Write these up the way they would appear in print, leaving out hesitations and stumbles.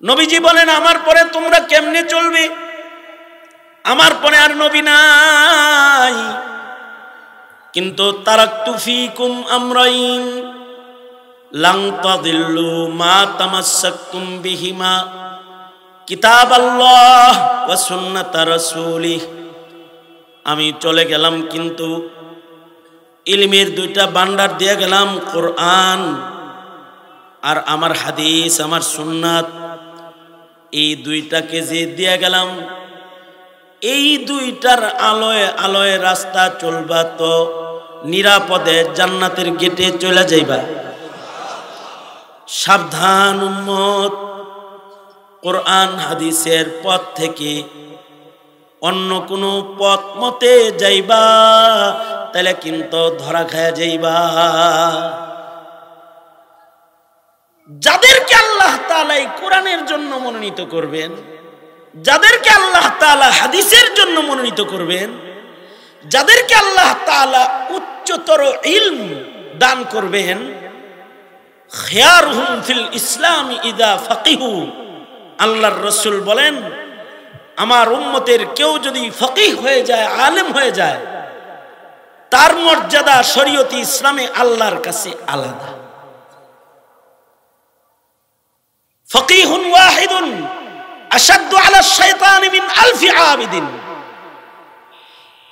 নবীজি বলেন আমার পরে তোমরা কেমনে চলবে, আমার পরে আর নবী নাই। কিন্তু তারাকতু ফীকুম আমরাইন লান তাদিল্লু মা তামাসসাকতুম বিহিমা কিতাবাল্লাহ ওয়া সুন্নাতা রাসূলিহ। আমি চলে গেলাম কিন্তু ইলমের দুইটা ভান্ডার দিয়ে গেলাম, কোরআন আর আমার হাদিস, আমার সুন্নাত, এই দুইটাকে যে দিয়ে গেলাম, এই দুইটার আলোয় আলোয় রাস্তা চলবা তো নিরাপদে জান্নাতের গেটে চলে যাইবা। সাবধান উম্মত, কোরআন হাদিসের পথ থেকে অন্য কোনো পথ মতে যাইবা তাহলে কিন্তু ধরা খায়া যাইবা। যাদেরকে আল্লাহ তাআলা এই কোরআনের জন্য মনোনীত করবেন, যাদেরকে আল্লাহ তাআলা হাদিসের জন্য মনোনীত করবেন, যাদেরকে আল্লাহ তাআলা উচ্চতর ইলম দান করবেন, খিয়ারুহুম ফিল ইসলাম ইযা ফাকিহু, আল্লাহর রাসূল বলেন আমার উম্মতের কেউ যদি ফকিহ হয়ে যায়, আলেম হয়ে যায়, তার মর্যাদা শরীয়তে ইসলামে আল্লাহর কাছে আলাদা। ফকিহুন ওয়াহিদুন আশাদ্দু আলা শাইতানি মিন আলফি আবিদিন,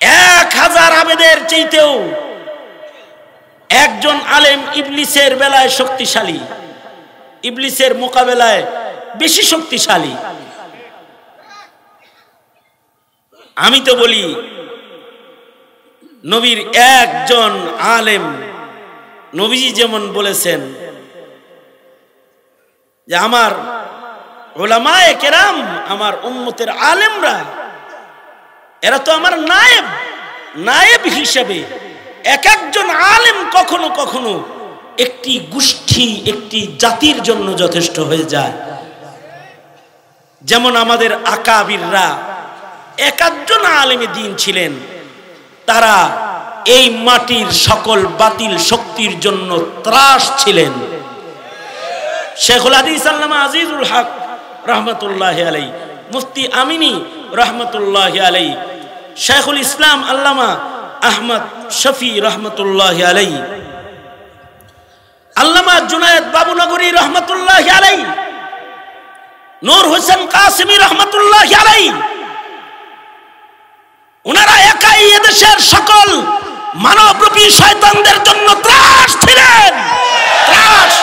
1000 আবেদের চাইতেও একজন আলেম ইবলিসের বেলায় শক্তিশালী, ইবলিসের মোকাবেলায় বেশি শক্তিশালী। আমি তো বলি নবীর একজন আলেম, নবীজি যেমন বলেছেন যে আমার উলামায়ে কেরাম, আমার উম্মতের আলেমরা, এরা তো আমার নায়েব হিসেবে। এক একজন আলেম কখনো কখনো একটি গোষ্ঠী, একটি জাতির জন্য যথেষ্ট হয়ে যায়। যেমন আমাদের আকাবিররা এক একজন আলেমে দ্বীন ছিলেন, তারা এই মাটির সকল বাতিল শক্তির জন্য ত্রাস ছিলেন। শেখুল হাদিস আল্লামা আজিজুল হক রহমতুল্লাহি আলাইহি, মুফতি আমিনী রহমতুল্লাহি আলাইহি, শেখুল ইসলাম আল্লামা আহমদ শফি রহমতুল্লাহি আলাইহি, আল্লামা জুনায়েদ বাবুনগরী রহমতুল্লাহি আলাইহি, নূর হোসেন কাসিমি রহমতুল্লাহি আলাইহি, ওনারা একাই এদেশের সকল মানবরূপী শয়তানদের জন্য ত্রাস ছিলেন, ত্রাস।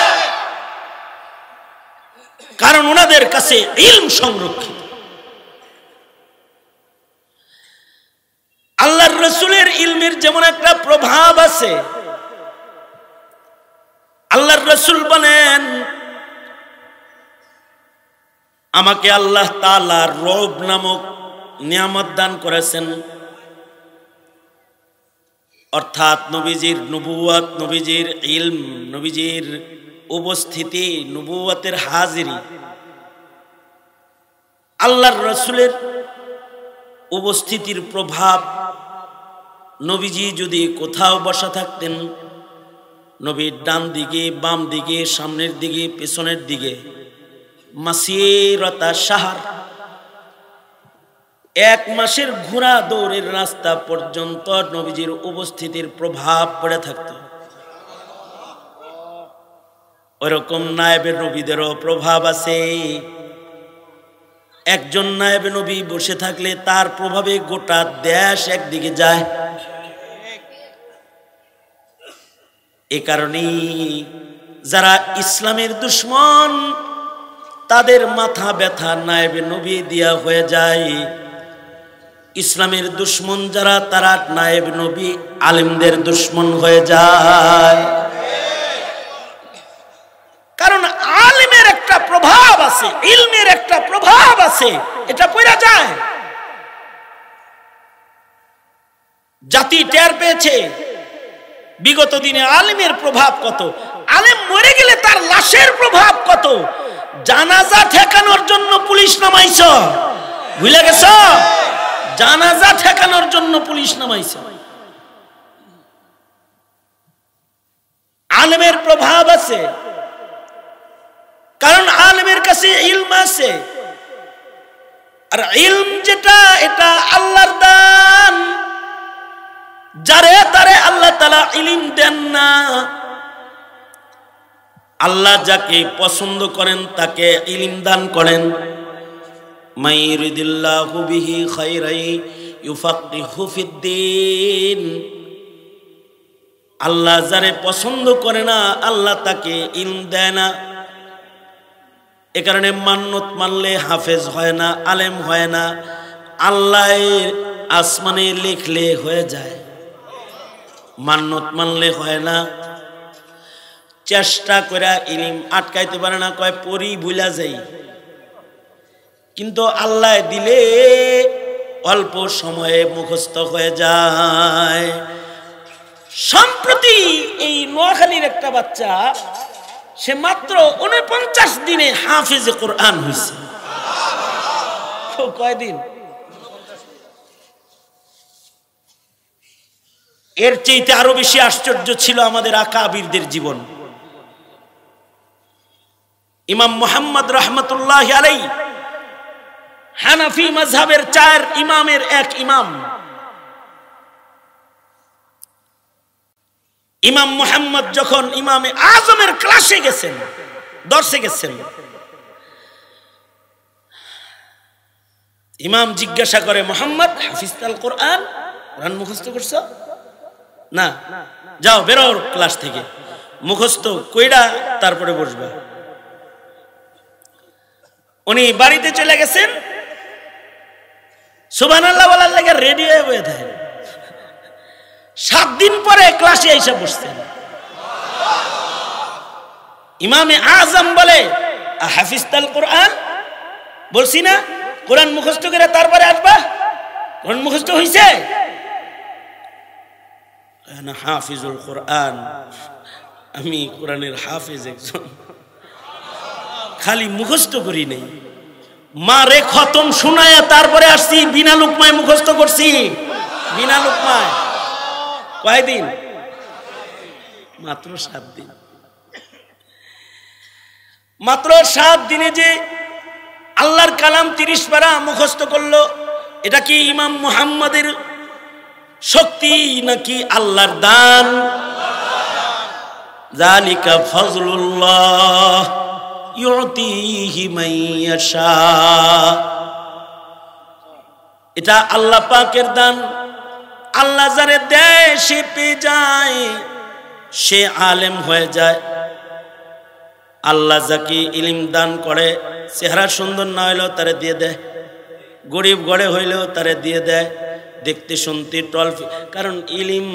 কারণ ওনাদের কাছে ইলম সংরক্ষিত। আল্লাহর রাসূলের ইলমের যেমন একটা প্রভাব আছে, আল্লাহর রাসূল বলেন আমাকে আল্লাহ তাআলা রব নামক নিয়ামত দান করেছেন, অর্থাৎ নবীজির নবুয়ত, নবীজির ইলম, নবীজির উপস্থিতি, নবুয়তের হাজিরি। আল্লাহর রাসূলের উপস্থিতির প্রভাব, নবীজি যদি কোথাও বসা থাকতেন, নবীর ডান দিকে, বাম দিকে, সামনের দিকে, পেছনের দিকে মাসিরাতা শাহর, 1 মাসের ঘোড়া দৌড়ের রাস্তা পর্যন্ত নবীজির উপস্থিতির প্রভাব পড়ে থাকত। ওইরকম নায়েবে নবীদেরও প্রভাব আছে। একজন নায়েবে নবী বসে থাকলে তার প্রভাবে গোটা দেশ একদিকে যায়। এ কারণেই যারা ইসলামের দুশমন, তাদের মাথা ব্যথা নায়েবে নবী দিয়া হয়ে যায়। ইসলামের দুশমন যারা, তারা নায়েব নবী আলেমদের দুশমন হয়ে যায়। কারণ আলেমের একটা প্রভাব আছে, ইলমের একটা প্রভাব আছে, এটা পড়া যায়। জাতি টের পেয়েছে বিগত দিনে আলেমের প্রভাব কত। আলেম মরে গেলে তার লাশের প্রভাব কত। জানাজা ঠেকানোর জন্য পুলিশ নামাইছ, ভুলে গেছ? জানাজা ঠেকানোর জন্য পুলিশ নামাইছে। আলেমের প্রভাব আছে। কারণ আলেমের কাছে ইলম আছে, আর ইলম যেটা এটা আল্লাহর দান। যারে তারে আল্লাহ তাআলা ইলম দেন না। আল্লাহ যাকে পছন্দ করেন তাকে ইলম দান করেন। মাইরিদিল্লাহু বিহি খায়রাই ইউফাক্কিহু ফিদ্দিন। আল্লাহ যারে পছন্দ করে না আল্লাহ তাকে ইলম দেয় না। এ কারণে মান্নত মানলে হাফেজ হয় না, আলেম হয় না। আল্লাহ আসমানে লিখলে হয়ে যায়, মান্নত মানলে হয় না। চেষ্টা করে ইলম আটকাইতে পারে না, কয় পড়ি ভুলা যাই। কিন্তু আল্লাহ দিলে অল্প সময়ে মুখস্থ হয়ে যায়। সম্প্রতি এই নোয়াখালীর একটা বাচ্চা, সে মাত্র 49 দিনে হাফেজে কোরআন হয়েছে। কয়দিন? এর চেয়ে আরো বেশি আশ্চর্য ছিল আমাদের আকাবিরদের জীবন। ইমাম মুহাম্মদ রাহমাতুল্লাহ আলাইহি হানাফি মাযহাবের 4 ইমামের এক ইমাম। ইমাম মুহাম্মদ যখন ইমামে আজমের ক্লাসে গেছেন, দর্শে গেছেন, ইমাম জিজ্ঞাসা করে, মুহাম্মদ হাফিজতাল কোরআন, কোরআন মুখস্থ করছো? না। যাও বেরো ক্লাস থেকে, মুখস্থ কইরা তারপরে বসবা। উনি বাড়িতে চলে গেছেন, সুবহানাল্লাহ বলার লাগে রেডি হয়ে থাকে। 7 দিন পরে ক্লাসে এসে বসছেন। ইমামে আজম বলে, হাফিজতাল কোরআন? বলছি না কোরআন মুখস্থ করে তারপরে আসবা। কোরআন মুখস্থ হইছে? না, হাফিজুল কোরআন, আমি কোরআনের হাফিজ একজন, খালি মুখস্থ করি নাই, মারে খতম শুনায়া তারপরে আসছি, বিনা লুকমায় মুখস্থ করছি। বিনা লুকমায়। কয়দিন? মাত্র 7 দিন। মাত্র 7 দিনে যে আল্লাহর কালাম 30 পারা মুখস্থ করলো, এটা কি ইমাম মুহাম্মাদের শক্তি নাকি আল্লাহর দান? যালিকা ফজলুল্লাহ ইউতিহি মান ইয়াশা। এটা আল্লাহ পাকের দান। আল্লাহ যারে দেয় সে পেয়ে যায়, সে আলেম হয়ে যায়। আল্লাহ যাকে ইলম দান করে, চেহারা সুন্দর না হইলেও তারে দিয়ে দেয়, গরিব গড়ে হইলেও তারে দিয়ে দেয়, দেখতে শুনতে টল। কারণ ইলম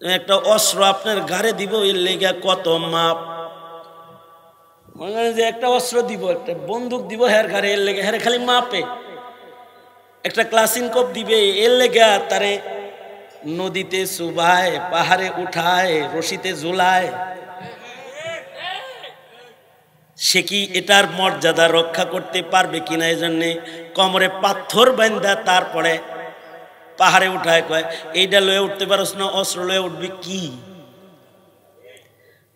একটা অস্ত্র আপনার ঘাড়ে দিব, এর লেগে কত মাপ। যে একটা অস্ত্র দিব, একটা বন্দুক দিব হের ঘাড়ে, এর লেগে হেরে খালি মাপে। একটা ক্লাসিন কপ দিবে, এর লেগে তারে নদীতে চুবায়, পাহাড়ে উঠায়, রশিতে ঝুলায়। সে কি এটার মর্যাদা রক্ষা করতে পারবে কিনা, এই জন্যে কোমরে পাথর বান্ধা তারপরে পাহাড়ে উঠায়। কয় এইটা লয়ে উঠতে পারস না, অস্ত্র লয়ে উঠবি কি?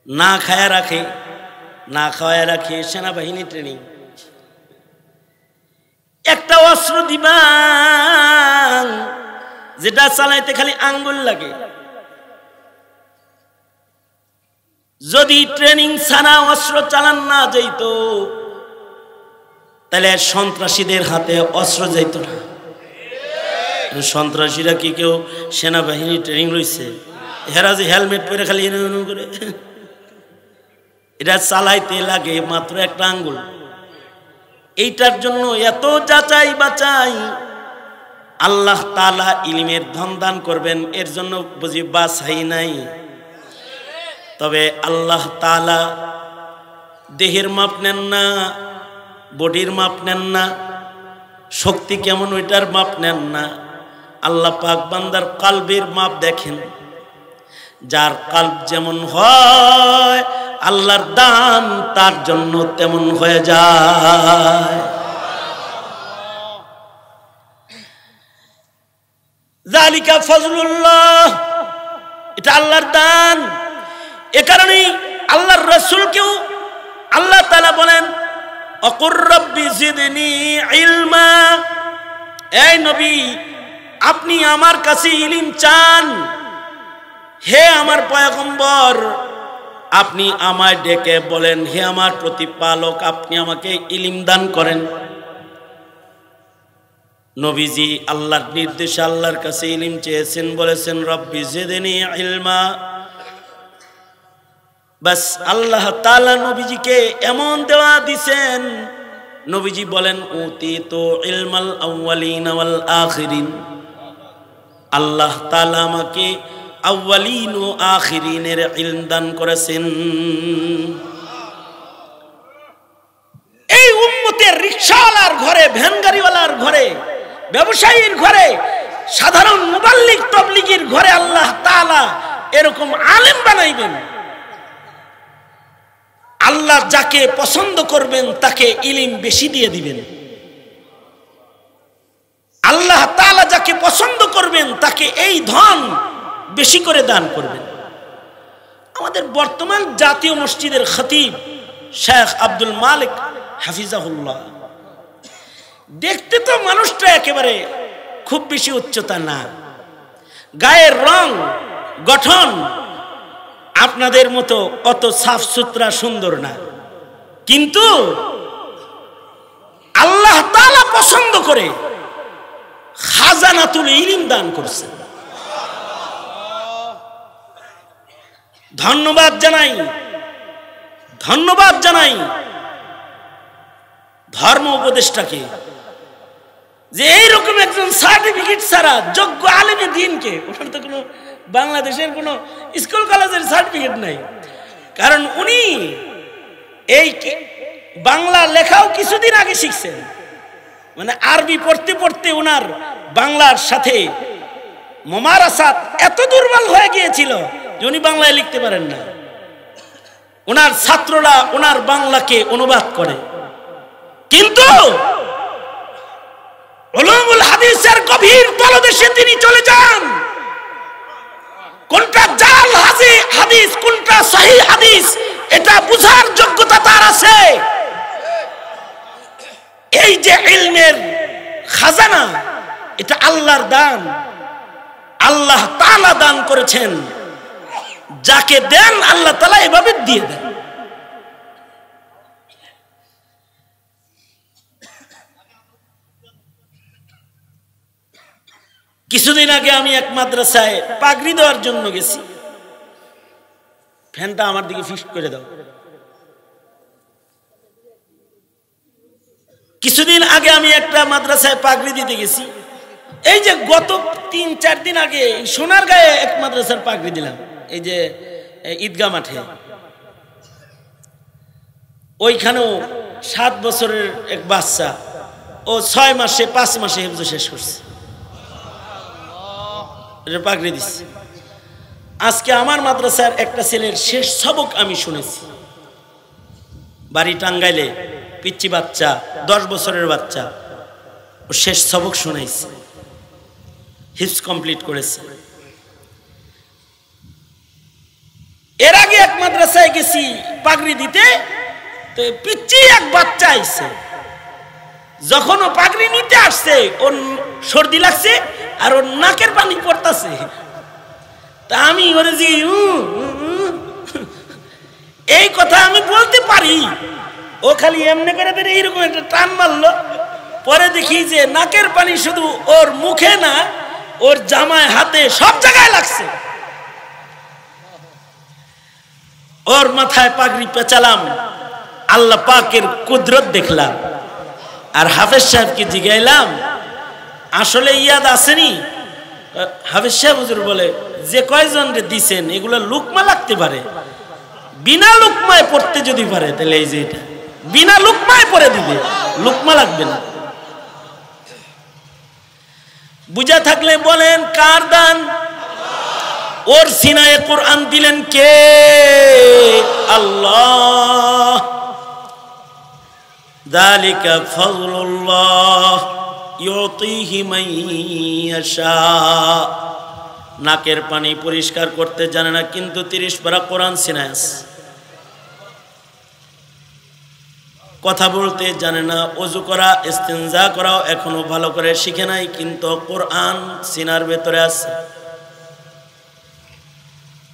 না খায়া রাখে, না খাওয়ায় রাখে সেনাবাহিনী ট্রেনিং। একটা অস্ত্র দিবা যেটা চালাইতে খালি আঙ্গুল লাগে। যদি ট্রেনিং ছাড়া অস্ত্র চালান না যাইত, তাহলে সন্ত্রাসীদের হাতে অস্ত্র যাইত না। সন্ত্রাসীরা কি কেউ সেনাবাহিনী ট্রেনিং রয়েছে? হেরা যে হেলমেট পরে খালি করে, এটা চালাইতে লাগে মাত্র একটা আঙ্গুল। এইটার জন্য এত যাচাই বাচাই। আল্লাহ তাআলা ইলমের ধন দান করবেন, এর জন্য বুঝি বাছাই নাই। তবে আল্লাহ তাআলা দেহের মাপ নেন না, বডির মাপ নেন না, শক্তি কেমন ওইটার মাপ নেন না। আল্লাহ পাক বান্দার কালবের মাপ দেখেন। যার কালব যেমন হয় আল্লাহর দান তার জন্য তেমন হয়ে যায়। যালিকা ফজলুল্লাহ, এটা আল্লাহর দান। এ কারণেই আল্লাহর রাসূলকেও আল্লাহ তাআলা বলেন অকুর রব্বি জিদনি ইলমা, এই নবী আপনি আমার কাছে ইলম চান। হে আমার পয়গম্বর, আপনি আমায় ডেকে বলেন, হে আমার প্রতিপালক আপনি আমাকে ইলম দান করেন। নবীজি আল্লাহর নির্দেশে আল্লাহর কাছে ইলম চেয়েছেন, বলেছেন রব্বি জিদনি ইলমা। বাস আল্লাহ তাআলা নবীজিকে এমন দেওয়া দিছেন, নবীজি বলেন উতিতু ইলমাল আউয়ালিন ওয়াল আখিরিন। আল্লাহ তাআলা আমাকে আউয়ালিন ও আখিরিনের ইলম দান করেছেন। এই উম্মতের রিকশাওয়ালার ঘরে, ভ্যান গাড়িওয়ালার ঘরে, ব্যবসায়ীর ঘরে, সাধারণ মুবাল্লিগ তাবলীগীর ঘরে আল্লাহ তাআলা এরকম আলেম বানাইবেন। আল্লাহ যাকে পছন্দ করবেন তাকে ইলম বেশি দিয়ে দিবেন। আল্লাহ তাআলা যাকে পছন্দ করবেন তাকে এই ধন বেশি করে দান করবেন। আমাদের বর্তমান জাতীয় মসজিদের খতিব শেখ আব্দুল মালিক হাফিজাহুল্লাহ, দেখতে তো মানুষটা একেবারে খুব বেশি উচ্চতা না, গায়ের রং গঠন আপনাদের মতো অত সাফ সুতরা সুন্দর না, কিন্তু আল্লাহ তাআলা পছন্দ করে খাজানাতুল ইলম দান করছেন। ধন্যবাদ জানাই, ধন্যবাদ জানাই ধর্ম উপদেষ্টাকে যে এইরকম একজন সার্টিফিকেট ছাড়া যোগ্য আলেমে দ্বীনকে, ওনার তো কোনো বাংলাদেশের কোনো স্কুল কলেজের সার্টিফিকেট নাই, কারণ উনি এই বাংলা লেখাও কিছুদিন আগে শিখছেন, মানে আরবি পড়তে পড়তে ওনার বাংলার সাথে মোমারাসাত এত দুর্বল হয়ে গিয়েছিল যে উনি বাংলায় লিখতে পারেন না। ওনার ছাত্ররা ওনার বাংলাকে অনুবাদ করে, কিন্তু উলুমুল হাদিসের গভীর তলদেশে তিনি চলে যান। কোনটা জাল হাদিস, কোনটা সহিহ হাদিস, এটা বুঝার যোগ্যতা তার আছে। এই যে ইলমের খাজানা, এটা আল্লাহর দান, আল্লাহ তাআলা দান করেছেন। যাকে দেন আল্লাহ তাআলা এভাবে দিয়ে দেন। কিছুদিন আগে আমি এক মাদ্রাসায় পাগড়ি দেওয়ার জন্য গেছি। ফ্যানটা আমার দিকে ফিক্স করে দাও। কিছুদিন আগে আমি একটা মাদ্রাসায় পাগড়ি দিতে গেছি। এই যে গত ৩-৪ দিন আগে সোনারগাঁয়ে এক মাদ্রাসার পাগড়ি দিলাম, এই যে ঈদগাহ মাঠে। ওইখানেও 7 বছরের এক বাচ্চা, ও 6 মাসে 5 মাসে হিফজ শেষ করছে, পাগড়ি দিচ্ছে। আজকে আমার মাদ্রাসার একটা ছেলের শেষ সবক আমি শুনেছি, বাড়ি টাঙ্গাইলে, পিচ্চি বাচ্চা, 10 বছরের বাচ্চা, ও শেষ সবক শুনাইছে, হিফজ কমপ্লিট করেছে। এর আগে এক মাদ্রাসায় গেছি পাগড়ি দিতে, তো পিচ্চি এক বাচ্চা আইছে। যখন ও পাগড়ি নিতে আসছে ওর সর্দি লাগছে আর ওর নাকের পানি পড়তেছে। তা আমি বলেছি এই কথা আমি বলতে পারি, ও খালি এমনি করে এইরকম একটা টান মারলো। পরে দেখি যে নাকের পানি শুধু ওর মুখে না, ওর জামায়, হাতে, সব জায়গায় লাগছে। ওর মাথায় পাগড়ি পেঁচালাম, আল্লাহ পাকের কুদরত দেখলাম। আর হাফেজ সাহেবকে জিগাইলাম আসলে ইয়াদ আসেনি? হাফেজ সাহেব হুজুর বলে যে কয়জন রে দিছেন এগুলো লুকমা লাগতে পারে, বিনা লুকমায় পড়তে যদি পারে তাহলে এই যে এটা বিনা লুকমায় পড়ে দিবে, লুকমা লাগবে না। বুঝা থাকলে বলেন কার দান? ওর সিনায়ে কোরআন দিলেন কে? আল্লাহ। যালিকা ফাযলুল্লাহ ইউতিহি মান ইয়াশা। নাকের পানি পরিষ্কার করতে জানে না, কিন্তু 30 পারা কোরআন সিনায় আছে। কথা বলতে জানে না, ওযু করা ইস্তেনজা করাও এখনো ভালো করে শিখে নাই, কিন্তু কোরআন সিনার ভেতরে আছে।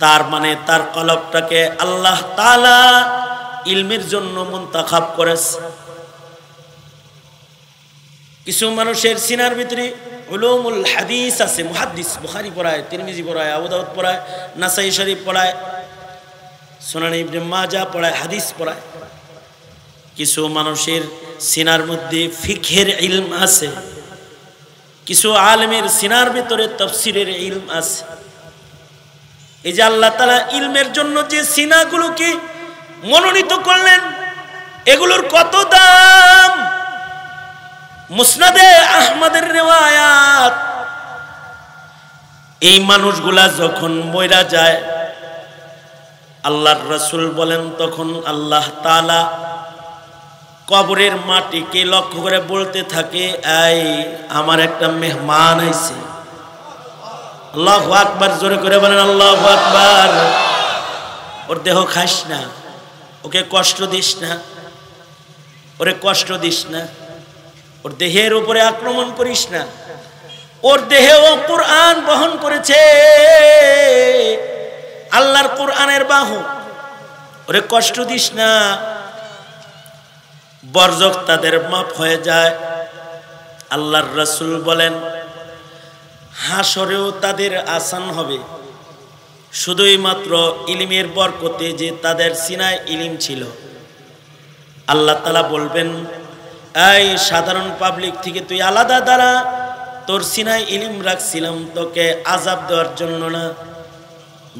তার মানে তার কলবটাকে আল্লাহ তাআলা ইলমের জন্য মুনতাখাব করেছে। কিছু মানুষের সিনার ভিতরে উলুমুল হাদিস আছে, মুহাদ্দিস, বুখারী পড়ায়, তিরমিজি পড়ায়, আবু দাউদ পড়ায়, নাসাই শরীফ পড়ায়, সুনান ইবনে মাজাহ পড়ায়, হাদিস পড়ায়। কিছু মানুষের সিনার মধ্যে ফিকহের ইলম আছে, কিছু আলেমের সিনার ভিতরে তাফসীরের ইলম আছে। এই যে আল্লাহ তাআলা ইলমের জন্য যে সিনাগুলোকে মনোনীত করলেন, এগুলোর কত দাম! মুসনাদে আহমদের রিওয়ায়াত, এই মানুষগুলা যখন মইরা যায়, আল্লাহর রাসূল বলেন, তখন আল্লাহ তাআলা কবরের মাটিকে লক্ষ্য করে বলতে থাকে, এই আমার একটা মেহমান আইছে। আল্লাহু আকবার, জোরে করে বলেন আল্লাহু আকবার। ওর দেহ খাস না, ওকে কষ্ট দিস না, ওরে কষ্ট দিস না, ওর দেহের উপরে আক্রমণ করিস না। ওর দেহেও কোরআন বহন করেছে, আল্লাহর কোরআনের বাহু, ওরে কষ্ট দিস না। বরজক তাদের মাফ হয়ে যায়। আল্লাহর রাসূল বলেন, হাসরেও তাদের আসান হবে, শুধুই মাত্র ইলমের বরকতে, যে তাদের সিনায় ইলম ছিল। আল্লাহ তাআলা বলবেন, এই সাধারণ পাবলিক থেকে তুই আলাদা দাঁড়া, তোর সিনায় ইলম রাখছিলাম তোকে আযাব দেওয়ার জন্য না।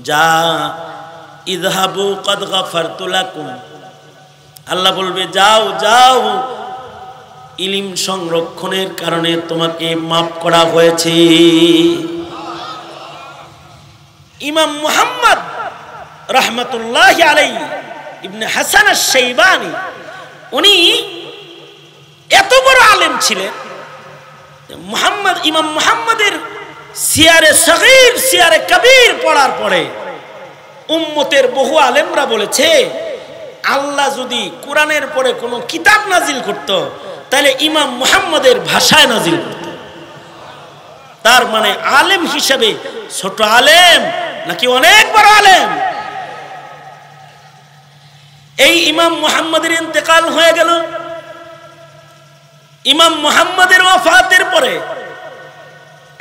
যা, ইযহাবু ক্বাদ গাফারতু লাকুম। আল্লাহ বলবে, যাও যাও, ইলম সংরক্ষণের কারণে তোমাকে মাফ করা হয়েছে। ইমাম মুহাম্মদ রাহমাতুল্লাহি আলাইহি ইবনে হাসান আশ-শাইবানী, উনি এত বড় আলেম ছিলেন, ইমাম মুহাম্মদের সিয়ারে সগীর, সিয়ারে কবির পড়ার পরে উম্মতের বহু আলেমরা বলেছে, আল্লাহ যদি কোরআনের পরে কোনো কিতাব নাজিল করত, তাহলে ইমাম মুহাম্মদের ভাষায় নাজিল করত। তার মানে আলেম হিসেবে ছোট আলেম নাকি অনেক বড় আলেম? এই ইমাম মুহাম্মদের ইন্তেকাল হয়ে গেল। ইমাম মুহাম্মদের ওয়াফাতের পরে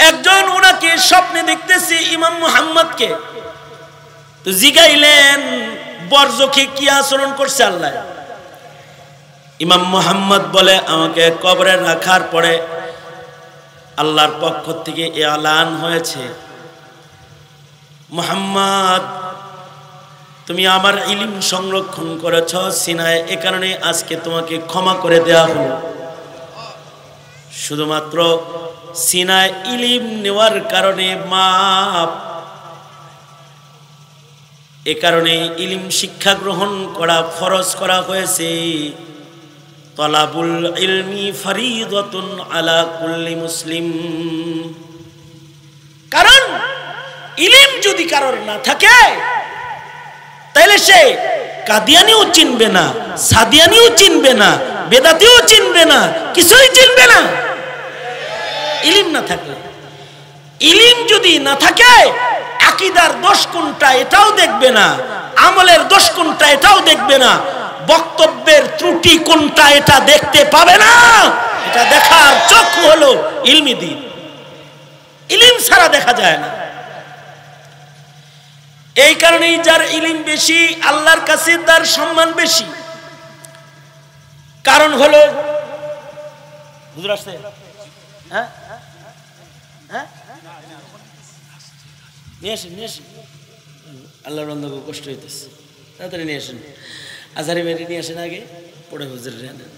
একজন ওনাকে স্বপ্নে দেখতেছে, ইমাম মুহাম্মদকে। তো জিগাইলেন, বরজকে কি আচরণ করছে আল্লাহ? ইমাম মুহাম্মদ বলে, আমাকে কবরে রাখার পরে আল্লাহর পক্ষ থেকে এলান হয়েছে, মুহাম্মদ তুমি আমার ইলম সংরক্ষণ করেছ সিনায়, এ কারণে আজকে তোমাকে ক্ষমা করে দেয়া হলো। শুধুমাত্র সিনায় ইলম নেওয়ার কারণে মাপ। এ কারণে ইলম শিক্ষা গ্রহণ করা ফরজ করা হয়েছে। তলাবুল ইলমি ফরিদাতুন আলা কুল্লি মুসলিম। কারণ ইলম যদি কারোর না থাকে, তাহলে সে কাদিয়ানিও চিনবে না, সাদিয়ানিও চিনবে না, বেদাতিও চিনবে না, কিছুই চিনবে না। ইলম না থাকলে, ইলম যদি না থাকে, আকীদার দোষ কোনটা এটাও দেখবে না, আমলের দোষ কোনটা এটাও দেখবে না, বক্তব্যের ত্রুটি কোনটা এটা দেখতে পাবে না। এটা দেখার চক্ষু হলো ইলমি দ্বীন। ইলম ছাড়া দেখা যায় না। এই কারণেই যার ইলম বেশি, আল্লাহর কাছে তার সম্মান বেশি। কারণ হলো, হুজুর আসছে, হ্যাঁ হ্যাঁ, নিয়ে আসেন নিয়ে আসেন, আল্লাহর বান্দাকে কষ্ট হইতেছে, তাড়াতাড়ি নিয়ে আসেন। আজহারি বেরি নিয়ে আসেন, আগে পড়ে হুজুর আনেন।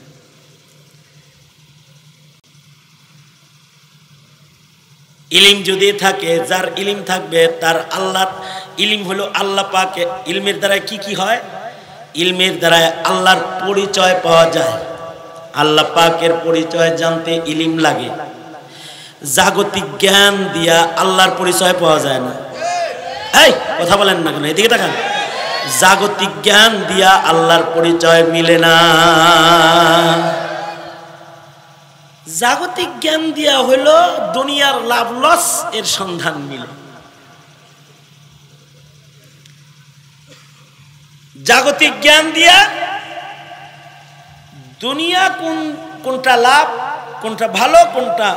ইলম যদি থাকে, যার ইলম থাকবে, তার আল্লাহ ইলম হলো আল্লাহ পাকে। ইলমের দ্বারা কি কি হয়? ইলমের দ্বারা আল্লাহর পরিচয় পাওয়া যায়। আল্লাহ পাকের পরিচয় জানতে ইলম লাগে। জাগতিক জ্ঞান দিয়া আল্লাহর পরিচয় পাওয়া যায় না। এই কথা বলেন না কেন? এদিকে তাকান। জাগতিক জ্ঞান দিয়া আল্লাহর পরিচয় মিলে না। জাগতিক জ্ঞান দিয়া হইল দুনিয়ার লাভ লস এর সন্ধান মিল। জাগতিক জ্ঞান দিয়া দুনিয়া কোনটা লাভ, কোনটা ভালো, কোনটা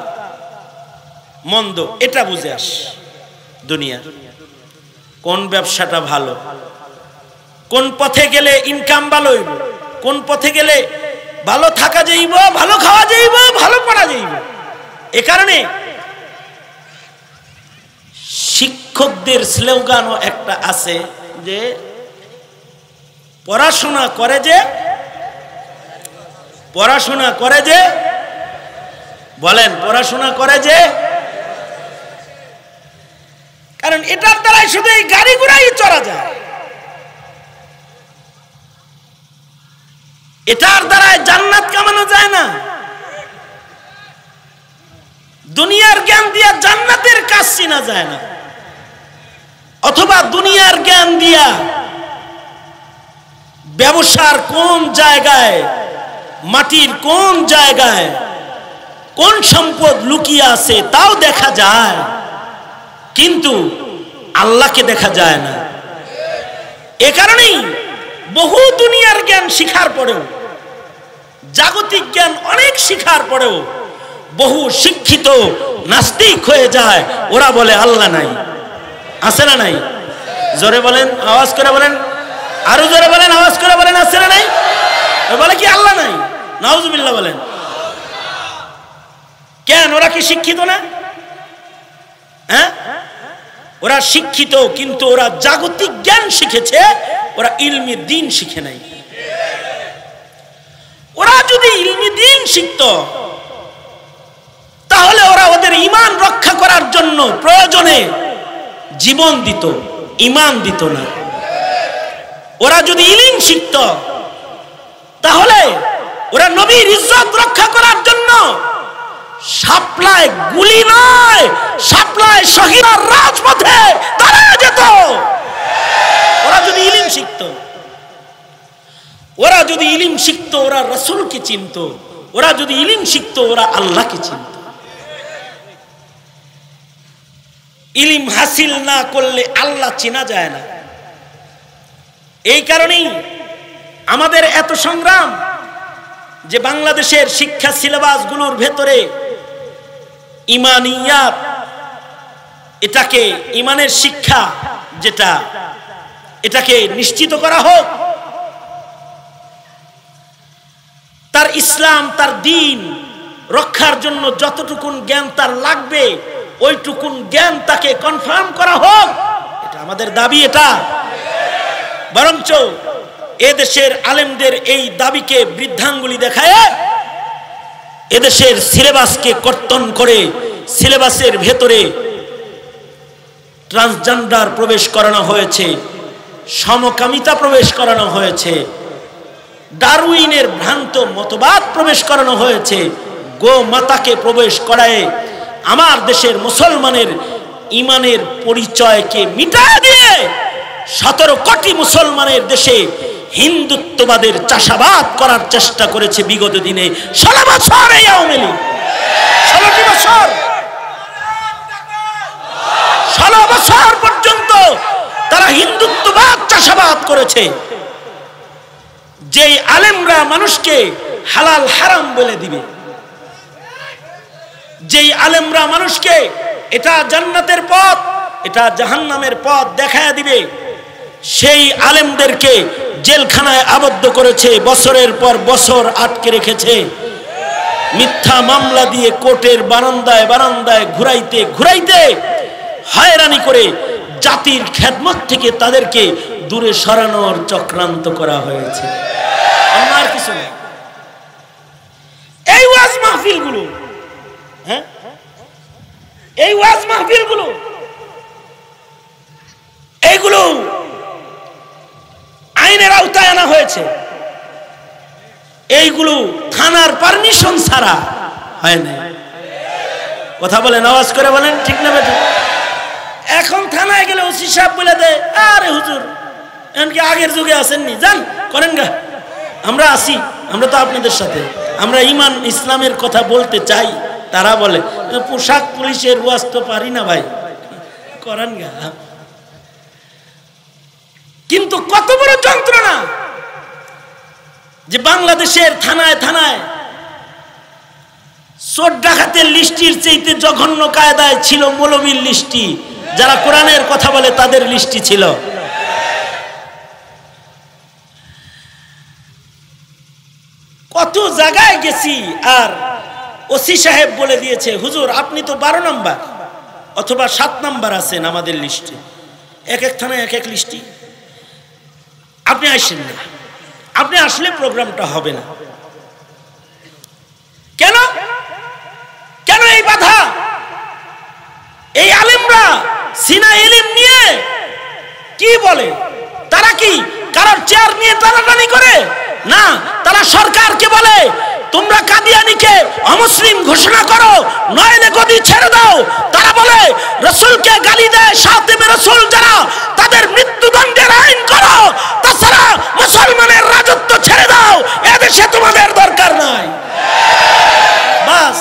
মন্দ এটা বুঝে আস। দুনিয়া কোন ব্যবসাটা ভালো, কোন পথে গেলে ইনকাম ভালো হইব, কোন পথে গেলে ভালো থাকা যাইব, ভালো খাওয়া যাইব, ভালো পড়া যাইব। এ কারণে শিক্ষকদের স্লোগানও একটা আছে যে পড়াশোনা করে যে বলেন পড়াশোনা করে যে, কারণ এটার দ্বারাই শুধু এই গাড়ি ঘোড়াই চড়া যায়, এটার দ্বারাই জান্নাত কামানো যায় না। দুনিয়ার জ্ঞান দিয়া জান্নাতের কাজ চিনা যায় না, অথবা দুনিয়ার জ্ঞান দিয়া ব্যবসার কোন জায়গায়, মাটির কোন জায়গায় কোন সম্পদ লুকিয়ে আছে তাও দেখা যায়, কিন্তু আল্লাহকে দেখা যায় না। এ কারণেই বহু দুনিয়ার জ্ঞান শিখার পরেও, জাগতিক জ্ঞান অনেক শিখার পরেও বহু শিক্ষিত নাস্তিক হয়ে যায়। ওরা বলে আল্লাহ নাই। আছে না নাই? জোরে বলেন, আওয়াজ করে বলেন, আরো জোরে বলেন, আওয়াজ করে বলেন, আছে না নাই? বলে কি আল্লাহ নাই? নাউজুবিল্লাহ বলেন। কেন? ওরা কি শিক্ষিত না? হ্যাঁ, ওরা শিক্ষিত, কিন্তু ওরা জাগতিক জ্ঞান শিখেছে, ওরা ইলমি দ্বীন শিখে নাই। ওরা যদি ইলমি দ্বীন শিখত তাহলে ওরা ওদের ঈমান রক্ষা করার জন্য প্রয়োজনে জীবন দিত, ঈমান দিত না। ওরা যদি ইলম শিখত তাহলে ওরা নবীর ইজ্জত রক্ষা করার জন্য শাপলায় গুলি নয়, শাপলায় শহীদের রাজপথে দাঁড়িয়ে যেত। ওরা যদি ইলম শিখত, ওরা যদি ইলম শিখত, ওরা রাসূলকে চিনত। ওরা যদি ইলম শিখত, ওরা আল্লাহকে চিনত। ইলম হাসিল না করলে আল্লাহ চেনা যায় না। এই কারণেই আমাদের এত সংগ্রাম যে বাংলাদেশের শিক্ষা সিলেবাসগুলোর ভেতরে ইমানিয়াত, এটাকে ইমানের শিক্ষা যেটা, এটাকে নিশ্চিত করা হোক। তার ইসলাম, তার দ্বীন রক্ষার জন্য যতটুকুন জ্ঞান তার লাগবে ওইটুকুন জ্ঞান তাকে কনফার্ম করা হোক, এটা আমাদের দাবি। এটা বরঞ্চ এদেশের আলেমদের এই দাবিকে বৃদ্ধাঙ্গুলি দেখায় এদেশের সিলেবাসকে কর্তন করে সিলেবাসের ভেতরে ট্রান্সজেন্ডার প্রবেশ করানো হয়েছে, সমকামিতা প্রবেশ করানো হয়েছে, ডারউইনের ভ্রান্ত মতবাদ প্রবেশ করানো হয়েছে, গো মাতাকে প্রবেশ করায় আমার দেশের মুসলমানের ইমানের পরিচয়কে মিটায়ে দিয়ে 17 কোটি মুসলমানের দেশে হিন্দুত্ববাদের চাষাবাদ করার চেষ্টা করেছে বিগত দিনে 16 বছর। এই আওয়ামী লীগ 16 বছর পর্যন্ত তারা হিন্দুত্ববাদ চাষাবাদ করেছে। যেই আলেমরা মানুষকে হালাল হারাম বলে দিবে, যেই আলেমরা মানুষকে এটা জান্নাতের পথ, এটা জাহান্নামের পথ দেখায় দিবে, সেই আলেমদেরকে জেলখানায় আবদ্ধ করেছে, বছরের পর বছর আটকে রেখেছে, মিথ্যা মামলা দিয়ে কোর্টের বারান্দায় বারান্দায় ঘুরাইতে ঘুরাইতে হয়রানি করে জাতির খেদমত থেকে তাদেরকে দূরে সরানোর চক্রান্ত করা হয়েছে। আর কিছু না। এই ওয়াজ মাহফিলগুলো, হ্যাঁ, এই ওয়াজ মাহফিলগুলো, এইগুলো আইনের আওতায় আনা হয়েছে। এইগুলো থানার পারমিশন ছাড়া হয় না। কথা বলেন, আওয়াজ করে বলেন, ঠিক না বেটা? এখন থানায় গেলে ওসি সাহেব বলে দেয়, আরে হুজুর এমনকি আগের যুগে আসেননি, যান করেন গা, আমরা আসি, আমরা তো আপনাদের সাথে। আমরা ঈমান ইসলামের কথা বলতে চাই, তারা বলে পোশাক পুলিশের ওয়াজ তো পারি না ভাই, করান গা। কিন্তু কত বড় যন্ত্রণা যে বাংলাদেশের থানায় থানায় চোর ডাকাতের লিস্টির চাইতে জঘন্য কায়দায় ছিল মৌলবীর লিস্টি, যারা কোরআনের কথা বলে তাদের লিস্টি ছিল। কত জায়গায় গেছি আর ওসি সাহেব বলে দিয়েছে হুজুর আপনি তো 12 নম্বর অথবা 7 নম্বর আছেন আমাদের লিস্টে, এক এক থানায় এক এক লিস্টি, আপনি আসেন না, আপনি আসলে প্রোগ্রামটা হবে না। কেন কেন এই বাধা? এই আলেমরা সিনা ইলম নিয়ে কি বলে? তারা কি কারোর চেয়ার নিয়ে টানাটানি করে? না, তারা সরকারকে বলে তোমরা কাদিয়ানীকে অমুসলিম ঘোষণা করো, নইলে গদি ছেড়ে দাও। তারা বলে রাসূলকে গালি দেয় শাতিমে রাসূল যারা, তাদের মৃত্যুদণ্ডের আইন করো, তাছাড়া মুসলমানের রাজত্ব ছেড়ে দাও, এদেশে তোমাদের দরকার নাই। বাস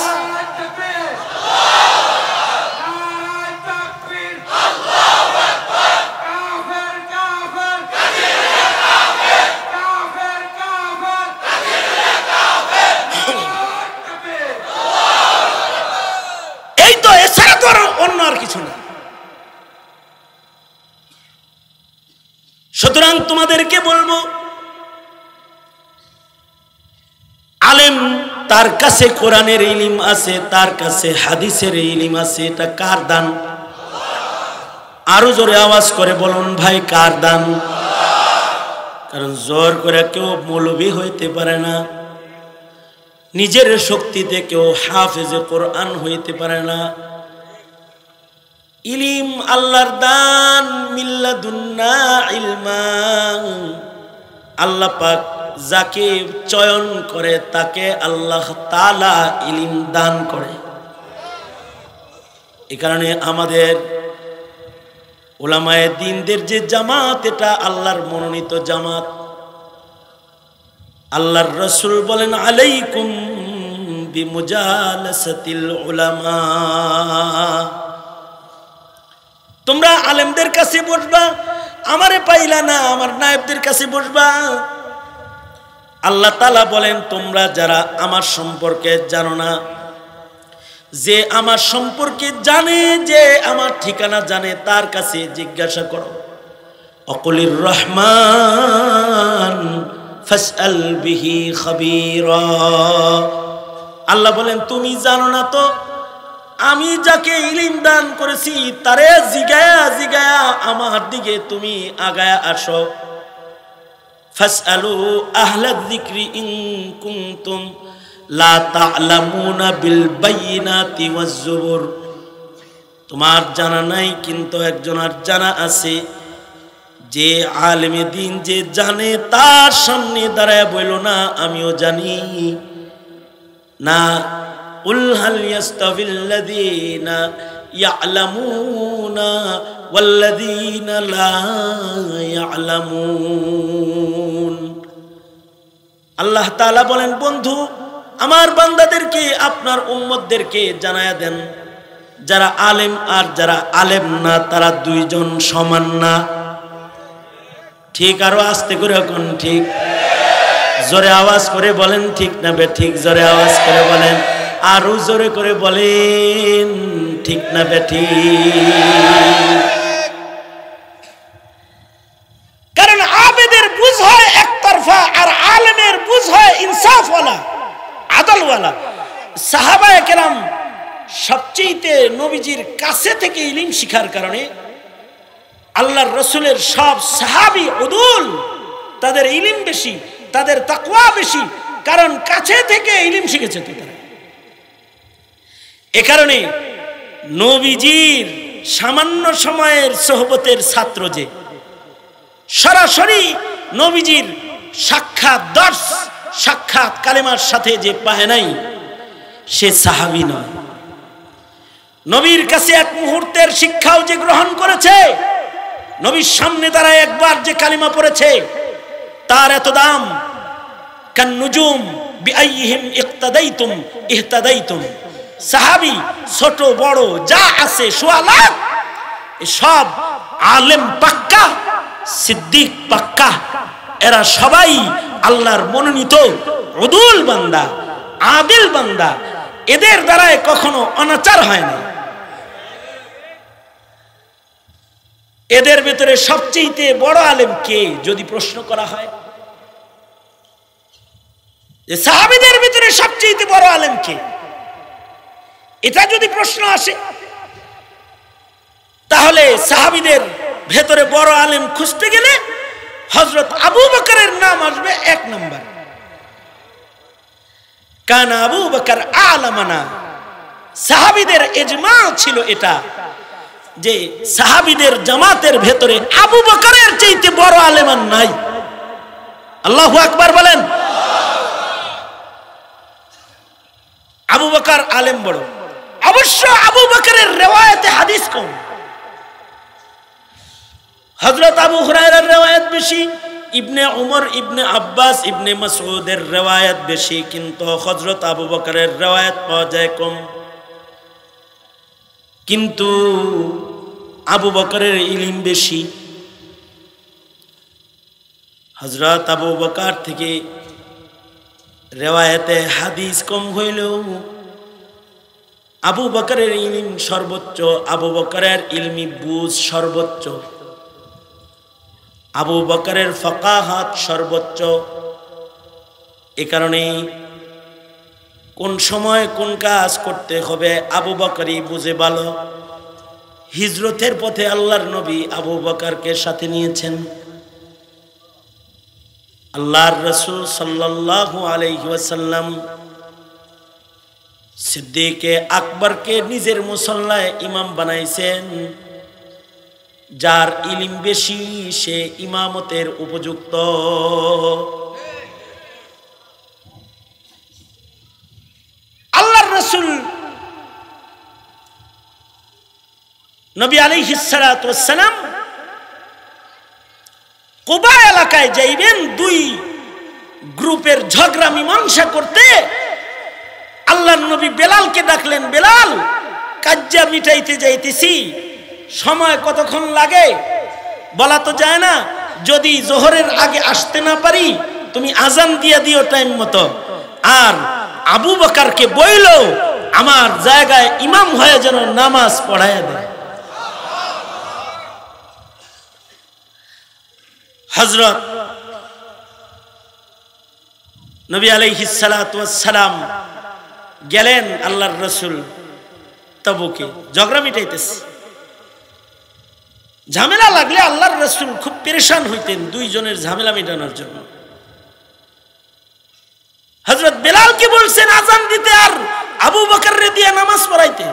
অন্য আর কিছু না। সুতরাং তোমাদেরকে বলবো, আলেম তার কাছে কোরআনের ইলম আছে, তার কাছে হাদিসের ইলম আছে, এটা কার দান? আরো জোরে আওয়াজ করে বলুন ভাই, কার দান? কারণ জোর করে কেউ মৌলবী হইতে পারে না, নিজের শক্তিতে কেউ হাফেজে কোরআন হইতে পারে না। ইলম আল্লাহর দান, মিল্লাদুন্না ইলমা। আল্লাহ পাক যাকে চয়ন করে তাকে আল্লাহ তাআলা ইলম দান করে। এই কারণে আমাদের উলামায়ে দ্বীনদের যে জামাত, এটা আল্লাহর মনোনীত জামাত। আল্লাহর রাসূল বলেন আলাইকুম বিমুজালাসাতিল উলামা, তোমরা আলেমদের কাছে বসবা, আমারে পাইলা না আমার নায়েবদের কাছে বসবা। আল্লাহ তাআলা বলেন তোমরা যারা আমার সম্পর্কে জানো না, যে আমার সম্পর্কে জানে, যে আমার ঠিকানা জানে, তার কাছে জিজ্ঞাসা করো। অকুলির রহমান ফাসআল বিহি খাবীরা। আল্লাহ বলেন তুমি জানো না তো আমি যাকে ইলম দান করেছি তারে জিগায়া জিগায়া আমার দিকে তুমি আগায়া আসো। ফাসআলু আহলায যিকরি ইন কুনতুম লা তা'লামুনা বিল বাইয়িনাতি ওয়াজ জুবুর। তোমার জানা নাই কিন্তু একজনের জানা আছে, যে আলেমে দ্বীন যে জানে তার সামনে দাঁড়ায় বইলো না আমিও জানি না। কুল হাল ইয়াস্তাবিল্লাযীনা ইয়া'লামুনা ওয়াল্লাযীনা লা ইয়া'লামুন। আল্লাহ তাআলা বলেন বন্ধু আমার বান্দাদেরকে আপনার উম্মতদেরকে জানায়া দেন, যারা আলেম আর যারা আলেম না তারা দুইজন সমান না। ঠিক, আরো আস্তে করে কোন ঠিক, জোরে আওয়াজ করে বলেন ঠিক না বে ঠিক, জোরে আওয়াজ করে বলেন, আরো জোরে করে বলেন ঠিক না বে ঠিক। কারণ আবেদের বুঝ হয় একতরফা আর আলেমের বুঝ হয় ইনসাফওয়ালা, আদলওয়ালা। সাহাবায়ে কেরাম সবচেয়ে নবীজির কাছে থেকে ইলম শিখার কারণে আল্লাহর রসুলের সব সাহাবী উদুল, তাদের ইলম বেশি, তাদের তাকওয়া বেশি, কারণ কাছে থেকে ইলম শিখেছে তো তারা। এ কারণে নবীজির সামান্য সময়ের সোহবতের ছাত্র যে সরাসরি নবীজির সাক্ষাৎ দর্শ, সাক্ষাৎ কালেমার সাথে যে পায় নাই সে সাহাবী নয়। নবীর কাছে এক মুহূর্তের শিক্ষাও যে গ্রহণ করেছে, নবীর সামনে দাঁড়ায় একবার যে কালিমা পড়েছে, তার এত দাম। কান নুজুম বিআইহিম ইক্তাদাইতুম ইহতাদাইতুম। সাহাবী ছোট বড় যা আছে সোয়া লাখ, সব আলেম পাক্কা, সিদ্দিক পাক্কা, এরা সবাই আল্লাহর মনোনীত উদুল বান্দা, আদিল বান্দা। এদের দ্বারায় কখনো অনাচার হয় না। এদের ভিতরে সবচেয়ে বড় আলেম কে যদি প্রশ্ন করা হয়, যে সাহাবীদের ভিতরে সবচেয়ে বড় আলেম কে, এটা যদি প্রশ্ন আসে, তাহলে সাহাবীদের ভেতরে বড় আলেম খুঁজতে গেলে হযরত আবু বকরের নাম আসবে এক নম্বর। কানা আবু বকর আলামানা। সাহাবীদের ইজমা ছিল এটা, যে সাহাবীদের জামাতের ভেতরে আবু বকরের চাইতে বড় আলেম আর নাই। আল্লাহু আকবার বলেন। আবু বকর আলেম বড়। অবশ্য আবু বকরের রিওয়ায়াতে হাদিস কম। হযরত আবু হুরায়রার রিওয়ায়াত বেশি, ইবনে উমর, ইবনে আব্বাস, ইবনে মাসউদের রিওয়ায়াত বেশি, কিন্তু হযরত আবু বকরের রিওয়ায়াত পাওয়া যায় কম। কিন্তু আবু বকরের ইলম বেশি। হযরত আবু বকর থেকে রিওয়ায়াতে হাদিস কম হইলেও আবু বকরের ইলম সর্বোচ্চ, আবু বকরের ইলমি বুঝ সর্বোচ্চ, আবু বকরের ফাকাহাত সর্বোচ্চ। এ কারণে কোন সময় কোন কাজ করতে হবে আবু বকরই বুঝে ভালো। হিজরতের পথে আল্লাহর নবী আবু বকরকে সাথে নিয়েছেন। আল্লাহর রাসূল সাল্লাল্লাহু আলাইহি ওয়াসাল্লাম সিদ্দিকে আকবরকে নিজের মুসল্লায় ইমাম বানাইছেন। যার ইলম বেশি সে ইমামতের উপযুক্ত। আল্লাহর রাসূল নবী আলাইহিস সালাতু ওয়াস সালাম কুবা এলাকায় যাইবেন দুই গ্রুপের ঝগড়া মীমাংসা করতে। আল্লাহর নবী বেলালকে ডাকলেন, বেলাল, কাজ্জা মিটাইতে যাইতেছি, সময় কতক্ষণ লাগে বলা তো যায় না, যদি জোহরের আগে আসতে না পারি তুমি আজান দিয়ে দিও টাইম মতো। আর আবু বকরকে বইল আমার জায়গায় ইমাম হয়ে যেন নামাজ পড়ায় দেয়। হযরত নবী আলাইহিস সালাতু ওয়াস সালাম গেলেন আল্লাহর রাসূল তাবুকে, ঝগড়া মিটাইতেছে। ঝামেলা লাগলে আল্লাহর রাসূল খুব পেরেশান হইতেন দুইজনের ঝামেলা মেটানোর জন্য। হযরত বেলালকে বলছেন আজান দিতে আর আবু বকররে দিয়ে নামাজ পড়াইতে।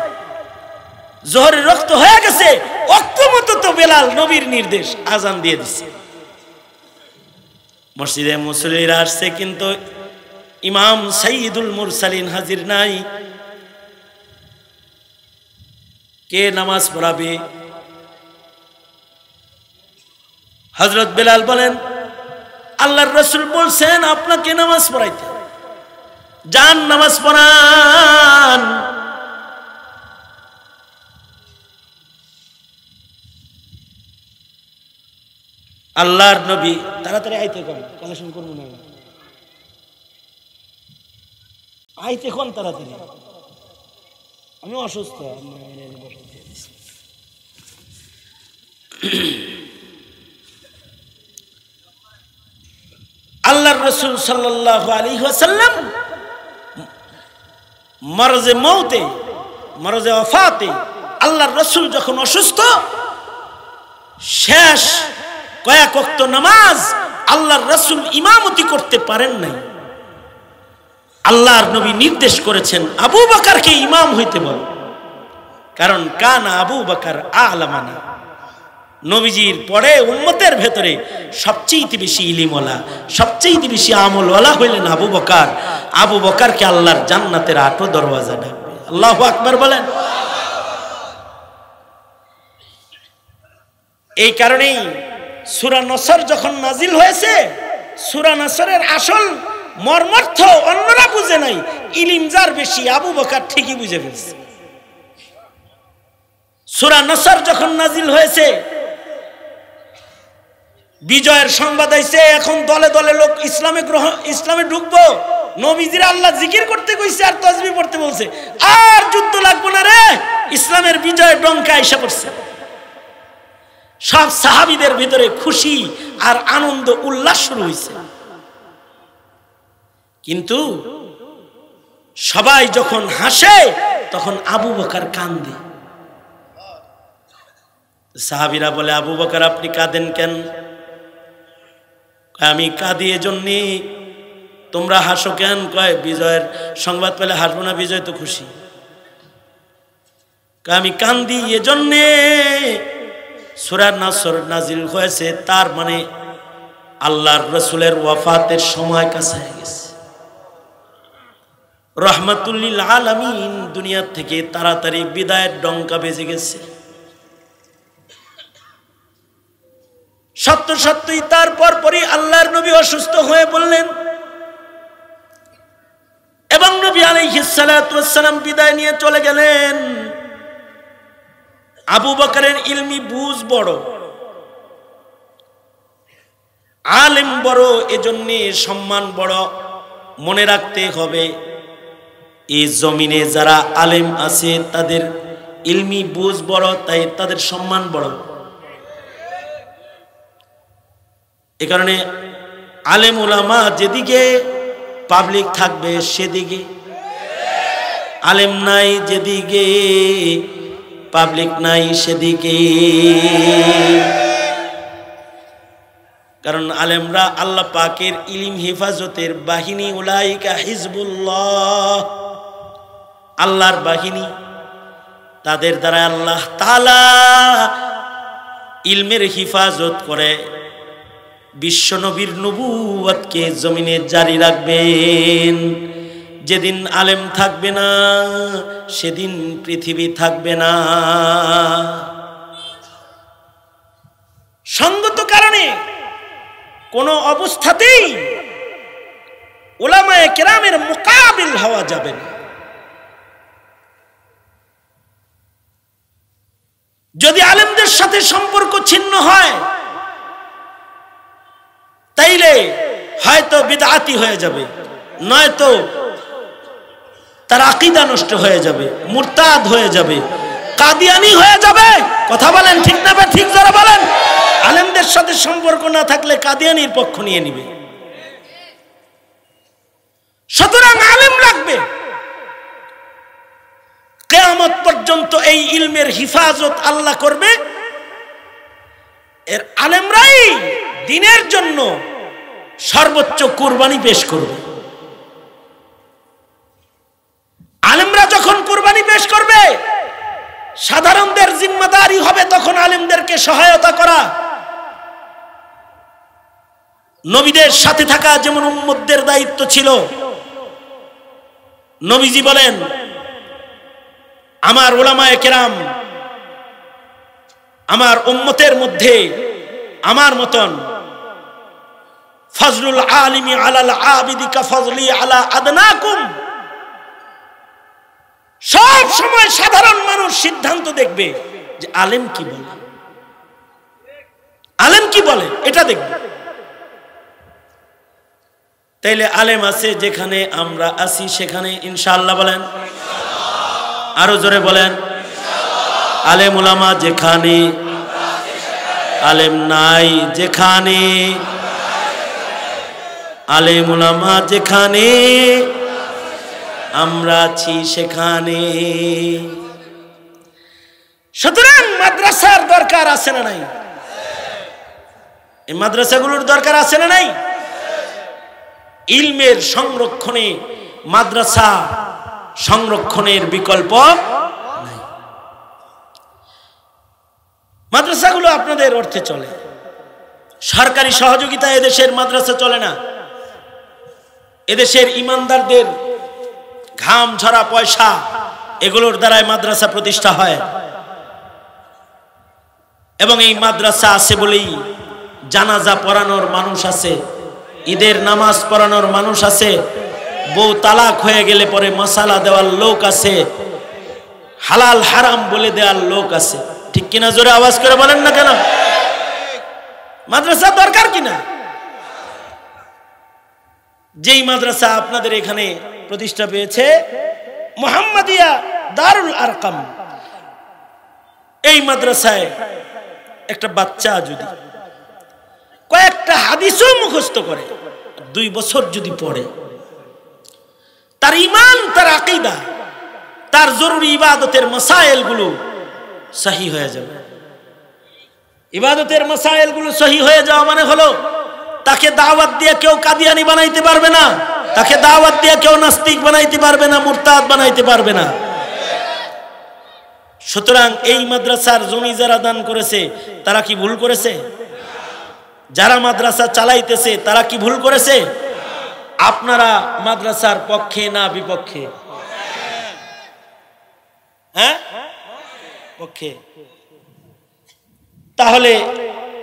জোহরের রক্ত হয়ে গেছে, ওয়াক্ত মতো তো বেলাল নবীর নির্দেশ আজান দিয়ে দিছে। মসজিদে মুসল্লিরা আসছে, কিন্তু ইমাম সাইয়্যিদুল মুরসালিন হাজির নাই। কে নামাজ পড়াবে? হযরত বেলাল বলেন আল্লাহর রাসূল বলছেন আপনাকে নামাজ পড়াইতে, যান নামাজ পড়ান। আল্লাহর নবী তাড়াতাড়ি আইতে কোন কালেকশন করব না, আইতে কোন তাড়াতাড়ি, আমি অসুস্থ। আল্লাহর রাসূল সাল্লাল্লাহু আলাইহি ওয়াসাল্লাম মারজে মউতে, মারজে ওয়াফাতে আল্লাহর রাসূল যখন অসুস্থ, শেষ কয়েক ওয়াক্ত নামাজ আল্লাহর রাসূল ইমামতি করতে পারেন নাই। আল্লাহর নবী নির্দেশ করেছেন আবু বকরকে ইমাম হইতে বল, কারণ কানা আবু বকর আলামানা। নবীজির পরে উম্মতের ভেতরে সবচেয়ে বেশি ইলিমওয়ালা, সবচেয়ে বেশি আমলওয়ালা হইলেন আবু বকর। আবু বকরকে আল্লাহর জান্নাতের 8 দরওয়াজা ডাকবে। আল্লাহু আকবার বলেন। এই কারণেই সূরা নসর যখন নাজিল হয়েছে, সূরা নসরের আসল মর্মার্থ অন্যরা বুঝে নাই, ইলম যার বেশি আবু বকর ঠিকই বুঝে ফেলছে। সূরা নসর যখন নাজিল হয়েছে, বিজয়ের সংবাদ আইছে, এখন দলে দলে লোক ইসলামে ঢুকবো। নবীজির আল্লাহ জিকির করতে কইছে আর তাসবিহ পড়তে বলছে, আর যুদ্ধ লাগবে না রে, ইসলামের বিজয়ের ডঙ্কা আইসা পড়ছে। সব সাহাবীদের ভিতরে খুশি আর আনন্দ উল্লাস শুরু হয়েছে। কিন্তু সবাই যখন হাসে তখন আবু বকর কান্দে। সাহাবীরা বলে, আবু বকর আপনি কাঁদেন কেন? আমি কাঁদি এজন্যে। তোমরা হাসো কেন? কয় বিজয়ের সংবাদ পেলে হাসবো না, বিজয় তো খুশি। আমি কান্দি এজন্যে সূরা নসর নাজিল হয়েছে, তার মানে আল্লাহর রাসূলের ওয়াফাতের সময় কাছে হয়ে গেছে। রাহমাতুল লিল আলামিন দুনিয়া থেকে তাড়াতাড়ি বিদায়ের ডঙ্কা বেজে গেছে। সত্য সত্যই তারপর পরই আল্লাহর নবী অসুস্থ হয়ে পড়লেন এবং নবী আলাইহিস সালাতু ওয়াস সালাম বিদায় নিয়ে চলে গেলেন। আবু বকরের ইলমি বুঝ বড়, আলেম বড়, এজন্য সম্মান বড়। মনে রাখতে হবে, এই জমিনে যারা আলেম আছে তাদের ইলমি বুঝ বড়, তাই তাদের সম্মান বড়। এ কারণে আলেম উলামা যেদিকে পাবলিক থাকবে সেদিকে, আলেম নাই যেদিকে পাবলিক নাই সেদিকে। কারণ আলেমরা আল্লাহ পাকের ইলম হেফাজতের বাহিনী, উলাইকা হিজবুল্লাহ, আল্লাহর বাহিনী। তাদের দ্বারা আল্লাহ তাআলা ইলমের হিফাজত করে বিশ্ব নবীর নবুয়তকে জমিনে জারি রাখবেন। যেদিন আলেম থাকবে না সেদিন পৃথিবী থাকবে না। সঙ্গত কারণে কোন অবস্থাতেই উলামায়ে কেরামের মুকাবিল হওয়া যাবে না। যদি আলেমদের সাথে সম্পর্ক ছিন্ন হয় তাইলে হয়তো বিদআতি হয়ে যাবে, নয়তো তার আকীদা নষ্ট হয়ে যাবে, মুরতাদ হয়ে যাবে, কাদিয়ানি হয়ে যাবে। কথা বলেন ঠিক না? ঠিক যারা বলেন, আলেমদের সাথে সম্পর্ক না থাকলে কাদিয়ানির পক্ষ নিয়ে নিবে। সুতরাং আলেম লাগবে। কিয়ামত পর্যন্ত এই ইলমের হিফাজত আল্লাহ করবে। এর আলেমরাই দ্বীনের জন্য সর্বোচ্চ কুরবানি পেশ করবে। আলেমরা যখন কুরবানি পেশ করবে, সাধারণদের জিম্মাদারি হবে তখন আলেমদেরকে সহায়তা করা। নবীদের সাথে থাকা যেমন উম্মতদের দায়িত্ব ছিল। নবীজি বলেন, আমার উলামায়ে কেরাম আমার উম্মতের মধ্যে আমার মতন ফজলুল আলিমি আলাল আবিদি কা ফজলি আলা আদনাকুম। সব সময় সাধারণ মানুষ সিদ্ধান্ত দেখবে যে আলেম কি বলে, আলেম কি বলে এটা দেখবে। তাইলে আলেম আছে যেখানে আমরা আছি সেখানে ইনশাআল্লাহ বলেন, আরো জোরে বলেন, আলেম উলামা যেখানে, আলেম নাই যেখানে, আলেম উলামা যেখানে আমরা আছি সেখানে। সুতরাং মাদ্রাসার দরকার আছে না নাই? এই মাদ্রাসাগুলোর দরকার আছে না নাই? ইলমের সংরক্ষণে মাদ্রাসা সংরক্ষণের বিকল্প নাই। মাদ্রাসাগুলো আপনাদের অর্থে চলে, সরকারি সহযোগিতা এদেশের মাদ্রাসা চলে না। এদেশের ইমানদারদের ঘাম ঝরা পয়সা, এগুলোর দ্বারাই মাদ্রাসা প্রতিষ্ঠা হয়। এবং এই মাদ্রাসা আছে বলেই জানাজা পড়ানোর মানুষ আছে, ঈদের নামাজ পড়ানোর মানুষ আছে, বউ তালাক হয়ে গেলে পরে মশালা দেওয়ার লোক আছে, হালাল হারাম বলে দেওয়ার লোক আছে। ঠিক কিনা? জোরে আওয়াজ করে বলেন না কেন? মাদ্রাসা দরকার কিনা? যেই মাদ্রাসা আপনাদের এখানে প্রতিষ্ঠা পেয়েছে, মুহাম্মাদিয়া দারুল আরকাম, এই মাদ্রাসায় একটা বাচ্চা যদি কয়েকটা হাদিসও মুখস্থ করে 2 বছর যদি পড়ে, তার ঈমান, তার আকীদা, তার জরুরি ইবাদতের মাসাইলগুলো সহি হয়ে যাবে। ইবাদতের মাসাইলগুলো সহি হয়ে যাওয়া মানে হলো তাকে দাওয়াত দিয়ে কেউ কাদিয়ানি বানাইতে পারবে না, তাকে দাওয়াত দিয়ে কেউ নাস্তিক বানাইতে পারবে না, মুরতাদ বানাইতে পারবে না। সুতরাং এই মাদ্রাসার জমি যারা দান করেছে তারা কি ভুল করেছে? যারা মাদ্রাসা চালাইতেছে তারা কি ভুল করেছে? আপনারা মাদ্রাসার পক্ষে না বিপক্ষে? হ্যাঁ, পক্ষে। তাহলে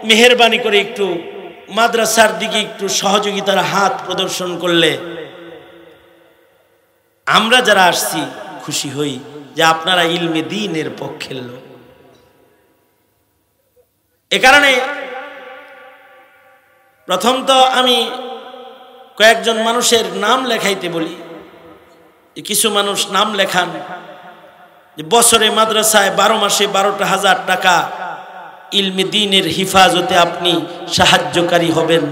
মেহেরবানি করে একটু মাদ্রাসার দিকে একটু সহযোগিতার হাত প্রদর্শন করলে আমরা যারা আসছি খুশি হই যে আপনারা ইলমে দ্বীনের পক্ষের লোক। এ কারণে প্রথম তো আমি কয়েকজন মানুষের নাম লেখাইতে বলি। কিছু মানুষ নাম লেখান যে বছরে মাদ্রাসায় 12 মাসে 12,000 টাকা ইলমে দ্বীনের হিফাজতে আপনি সাহায্যকারী হবেন,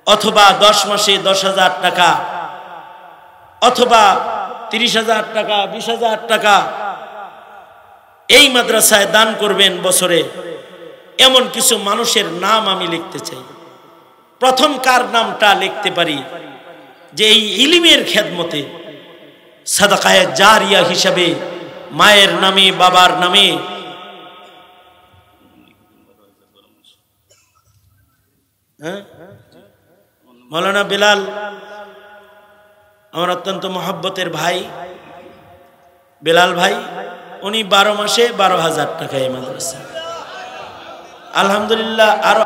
অথবা 10 মাসে 10,000 টাকা, অথবা 30,000 টাকা, 20,000 টাকা এই মাদ্রাসায় দান করবেন বছরে। এমন কিছু মানুষের নাম আমি লিখতে চাই। প্রথম কার নামটা লিখতে পারি যে এই ইলমের খেদমতে সাদাকায়ে জারিয়া হিসাবে মায়ের নামে, বাবার নামে, মৌলানা বেলাল আমার অত্যন্ত মহব্বতের ভাই, বেলাল ভাই, উনি 12 মাসে 12,000 টাকা এই মাদ্রাসা। আলহামদুলিল্লাহ। আরো